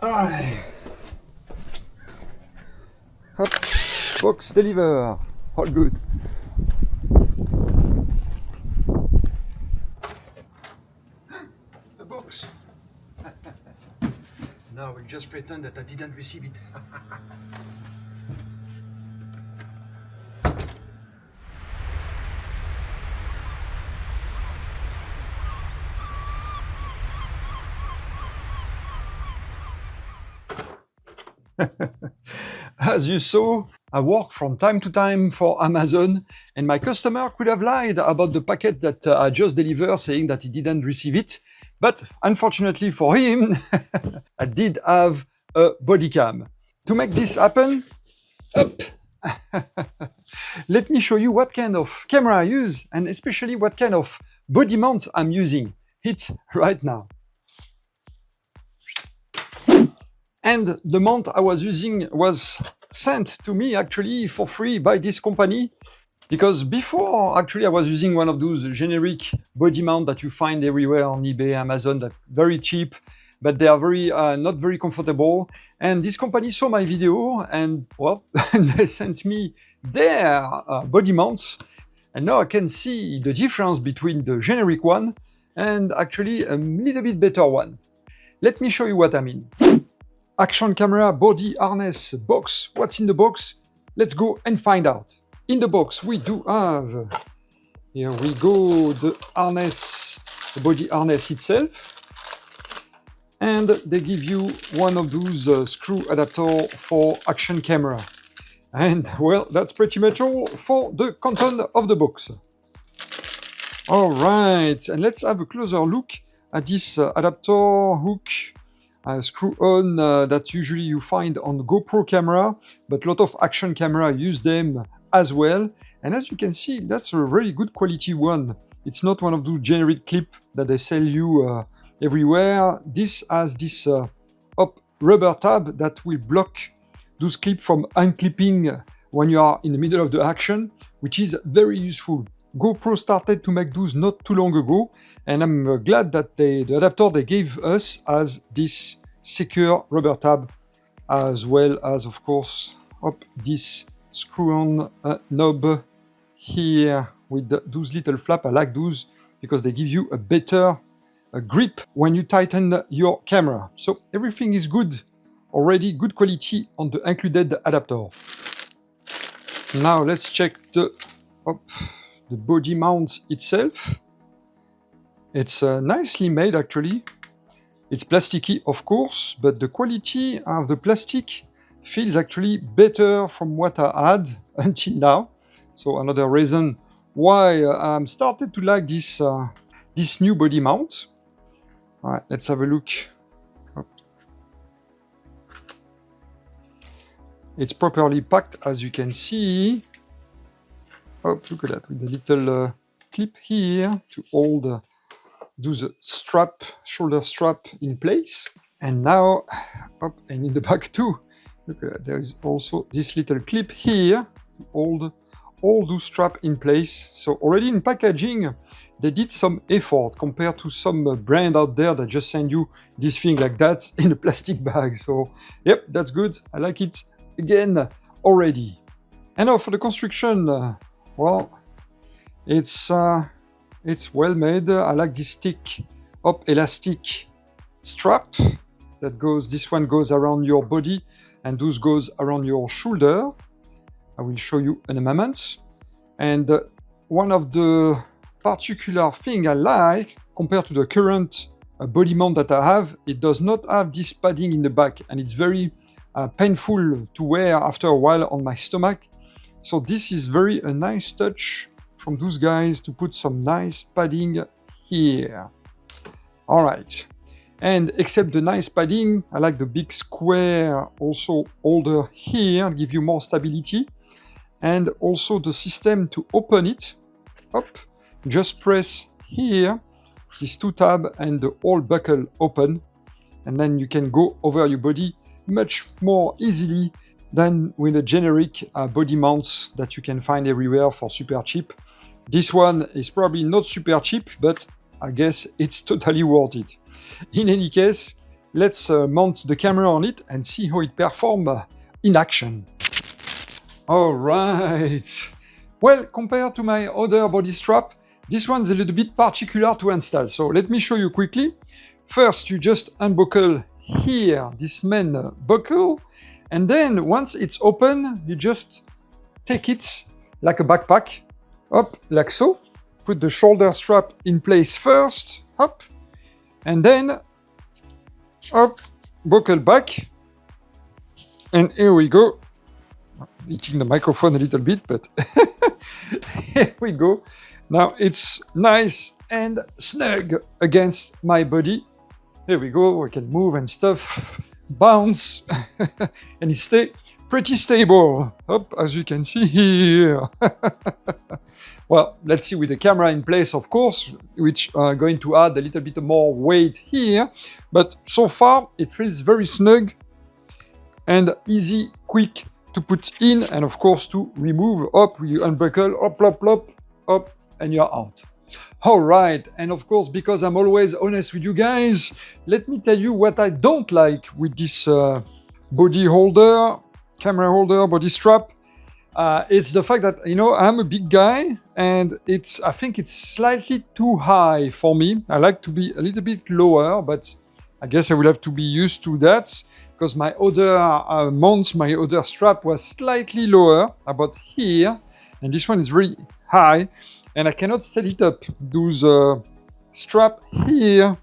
Alright. Hop, box deliver. All good. The box. Now we'll just pretend that I didn't receive it. As you saw, I work from time to time for Amazon, and my customer could have lied about the packet that I just delivered, saying that he didn't receive it. But unfortunately for him, I did have a body cam. To make this happen, up! Let me show you what kind of camera I use, and especially what kind of body mount I'm using. It right now. And the mount I was using was sent to me actually for free by this company, because before actually I was using one of those generic body mount that you find everywhere on eBay, Amazon, that very cheap, but they are very not very comfortable. And this company saw my video and well, they sent me their body mounts, and now I can see the difference between the generic one and actually a little bit better one. Let me show you what I mean. Action camera body harness box. What's in the box? Let's go and find out. In the box we do have, here we go, the harness, the body harness itself. And they give you one of those screw adapter for action camera. And well, that's pretty much all for the content of the box. All right, and let's have a closer look at this adapter hook. Screw on that usually you find on GoPro camera, but a lot of action camera use them as well. And as you can see, that's a really good quality one. It's not one of those generic clip that they sell you everywhere. This has this rubber tab that will block those clips from unclipping when you are in the middle of the action, which is very useful. GoPro started to make those not too long ago, and I'm glad that the adapter they gave us has this secure rubber tab, as well as, of course, this screw-on knob here with those little flaps. I like those because they give you a better grip when you tighten your camera. So everything is good already, good quality on the included adapter. Now let's check the body mount itself. It's nicely made actually. It's plasticky of course, but the quality of the plastic feels actually better from what I had until now. So another reason why I'm started to like this this new body mount. All right, let's have a look. It's properly packed, as you can see. Oh, look at that, with the little clip here to hold the strap, shoulder strap in place. And now, and in the back too, look at that, there is also this little clip here to hold all those straps in place. So already in packaging, they did some effort compared to some brand out there that just send you this thing like that in a plastic bag. So yep, that's good. I like it again already. And now for the construction, well, it's well made. I like this thick elastic strap that goes, this one goes around your body and those goes around your shoulder. I will show you in a moment. And one of the particular thing I like compared to the current body mount that I have, it does not have this padding in the back, and it's very painful to wear after a while on my stomach. So this is very a nice touch from those guys to put some nice padding here. All right. And except the nice padding, I like the big square also holder here, give you more stability. And also the system to open it up, just press here, these two tabs and the whole buckle open. And then you can go over your body much more easily than with the generic body mounts that you can find everywhere for super cheap. This one is probably not super cheap, but I guess it's totally worth it. In any case, let's mount the camera on it and see how it performs in action. All right. Well, compared to my other body strap, this one's a little bit particular to install. So let me show you quickly. First, you just unbuckle here this main buckle, and then once it's open, you just take it like a backpack, up like so. Put the shoulder strap in place first, up, and then up, buckle back, and here we go. Hitting the microphone a little bit, but here we go. Now it's nice and snug against my body. Here we go, I can move and stuff, bounce, and it stays pretty stable, up, as you can see here. Well, let's see with the camera in place, of course, which are going to add a little bit more weight here. But so far, it feels very snug and easy, quick to put in, and of course to remove. Up, you unbuckle, up, up, up, up, and you're out. All right, and of course, because I'm always honest with you guys, let me tell you what I don't like with this body holder, camera holder, body strap. It's the fact that, you know, I'm a big guy, and I think it's slightly too high for me. I like to be a little bit lower, but I guess I will have to be used to that, because my other mounts, my other strap was slightly lower, about here, and this one is really high, and I cannot set it up. Those strap here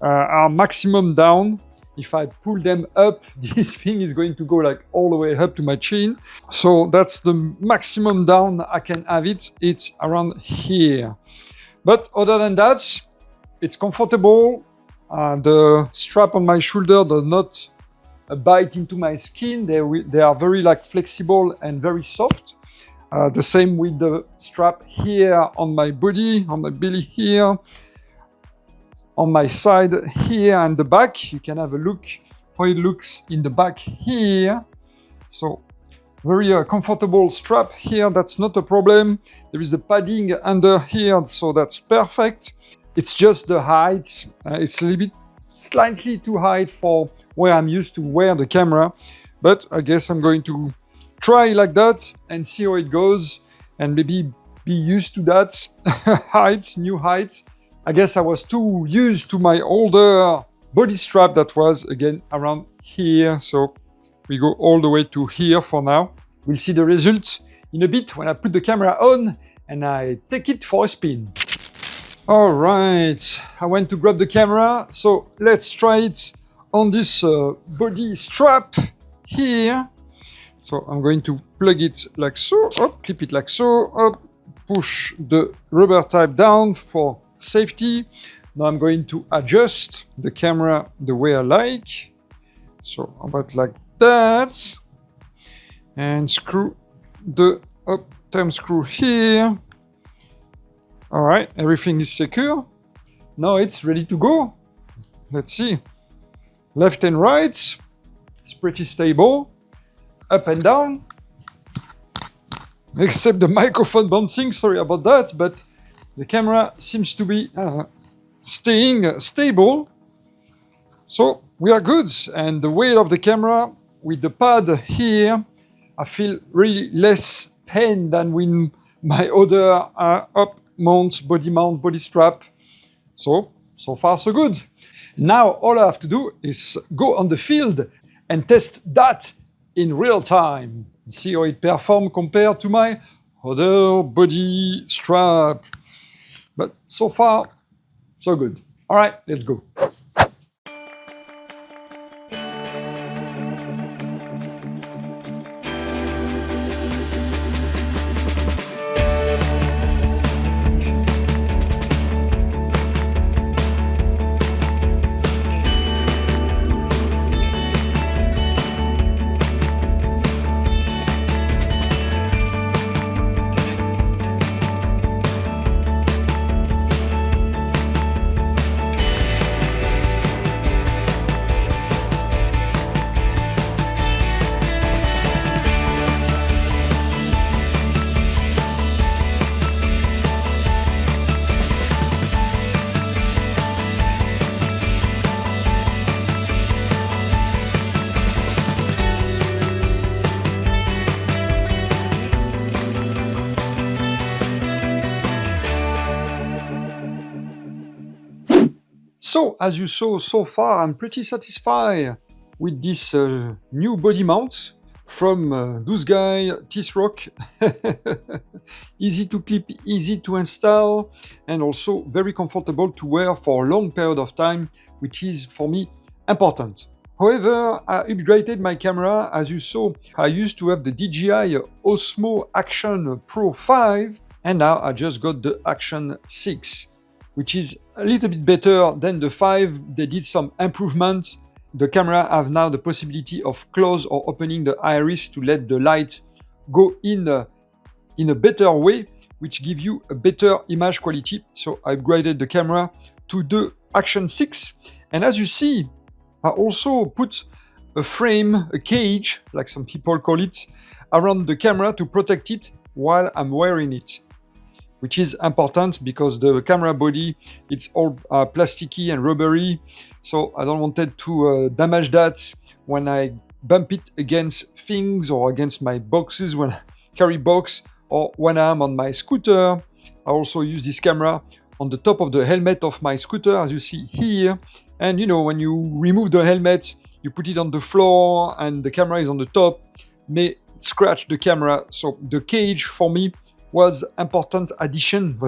are maximum down. If I pull them up, this thing is going to go like all the way up to my chin. So that's the maximum down I can have it. It's around here. But other than that, it's comfortable. The strap on my shoulder does not bite into my skin. They are very like flexible and very soft. The same with the strap here on my body, on my belly here, on my side here and the back. You can have a look how it looks in the back here. So very comfortable strap here, that's not a problem. There is the padding under here, so that's perfect. It's just the height. It's a little bit slightly too high for where I'm used to wear the camera, but I guess I'm going to try like that and see how it goes, and maybe be used to that height, new height. I guess I was too used to my older body strap that was again around here, so we go all the way to here for now. We'll see the result in a bit when I put the camera on and I take it for a spin. All right, I went to grab the camera, so let's try it on this body strap here. So I'm going to plug it like so, up, clip it like so, up, push the rubber type down for safety. Now I'm going to adjust the camera the way I like. So about like that. And screw the up time screw here. All right, everything is secure. Now it's ready to go. Let's see. Left and right, it's pretty stable. Up and down, except the microphone bouncing, sorry about that, but the camera seems to be staying stable. So we are good, and the weight of the camera with the pad here, I feel really less pain than with my other up mount, body strap. So far so good. Now all I have to do is go on the field and test that in real time. See how it performs compared to my other body strap. But so far, so good. All right, let's go. So, as you saw so far, I'm pretty satisfied with this new body mount from those guys, TESROCK. Easy to clip, easy to install, and also very comfortable to wear for a long period of time, which is for me important. However, I upgraded my camera. As you saw, I used to have the DJI Osmo Action Pro 5, and now I just got the Action 6, which is a little bit better than the 5. They did some improvements. The camera have now the possibility of close or opening the iris to let the light go in a better way, which give you a better image quality. So I upgraded the camera to the Action 6. And as you see, I also put a frame, a cage, like some people call it, around the camera to protect it while I'm wearing it, which is important because the camera body, it's all plasticky and rubbery, so I don't want it to damage that when I bump it against things or against my boxes when I carry box or when I'm on my scooter. I also use this camera on the top of the helmet of my scooter, as you see here. And you know, when you remove the helmet, you put it on the floor and the camera is on the top, may scratch the camera. So the cage for me was an important addition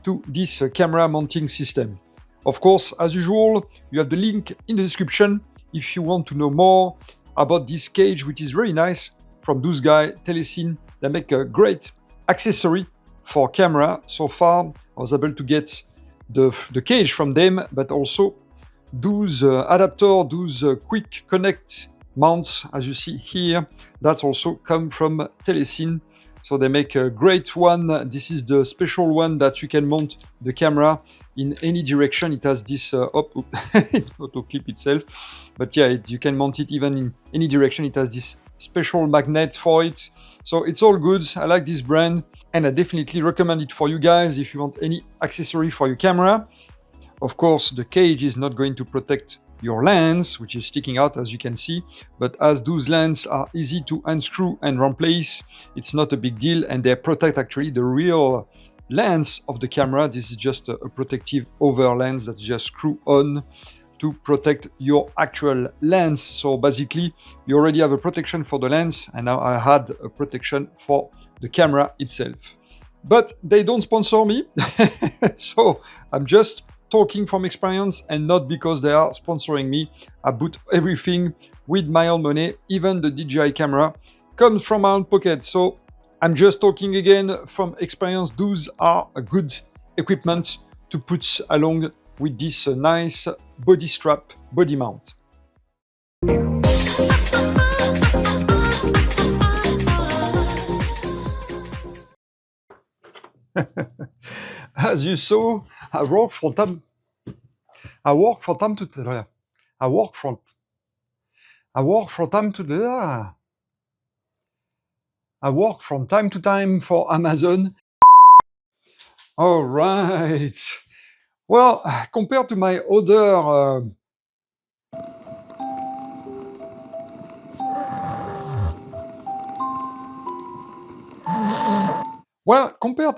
to this camera mounting system. Of course, as usual, you have the link in the description if you want to know more about this cage, which is very nice, from those guys, Telesyn. They make a great accessory for camera. So far, I was able to get the cage from them, but also those adapter, those quick connect mounts, as you see here, that's also come from Telesyn. So they make a great one. This is the special one that you can mount the camera in any direction. It has this it auto clip itself, but yeah, you can mount it even in any direction. It has this special magnet for it. So it's all good. I like this brand, and I definitely recommend it for you guys if you want any accessory for your camera. Of course, the cage is not going to protect your lens, which is sticking out, as you can see, but as those lenses are easy to unscrew and replace, it's not a big deal, and they protect actually the real lens of the camera. This is just a protective over lens that just screw on to protect your actual lens. So basically, you already have a protection for the lens, and now I had a protection for the camera itself. But they don't sponsor me, so I'm just talking from experience and not because they are sponsoring me. I bought everything with my own money, even the DJI camera comes from my own pocket. So I'm just talking again from experience. Those are a good equipment to put along with this nice body strap, body mount. As you saw, I work from time to time for Amazon. All right. Well, compared to my other compared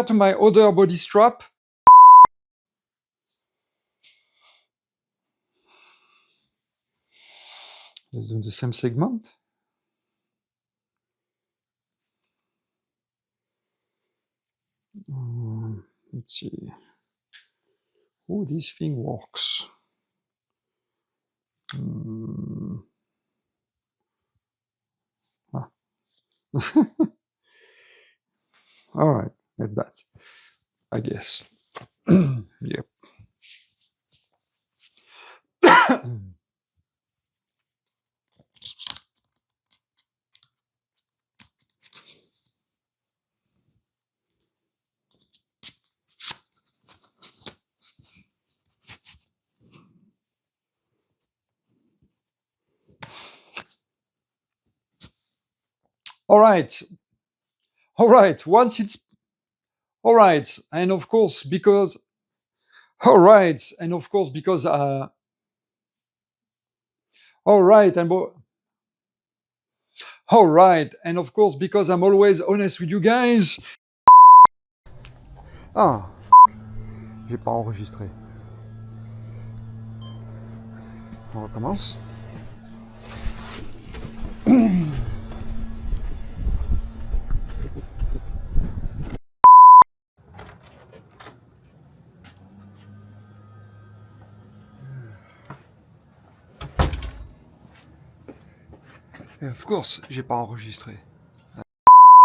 to my other body strap, let's do the same segment. Let's see. Oh, this thing works. All right, like that, I guess. Yep. All right. Once it's all right, and of course because all right, and of course because all right, and all right, and of course because I'm always honest with you guys. Ah, j'ai pas enregistré. On recommence. Et of course, j'ai pas enregistré.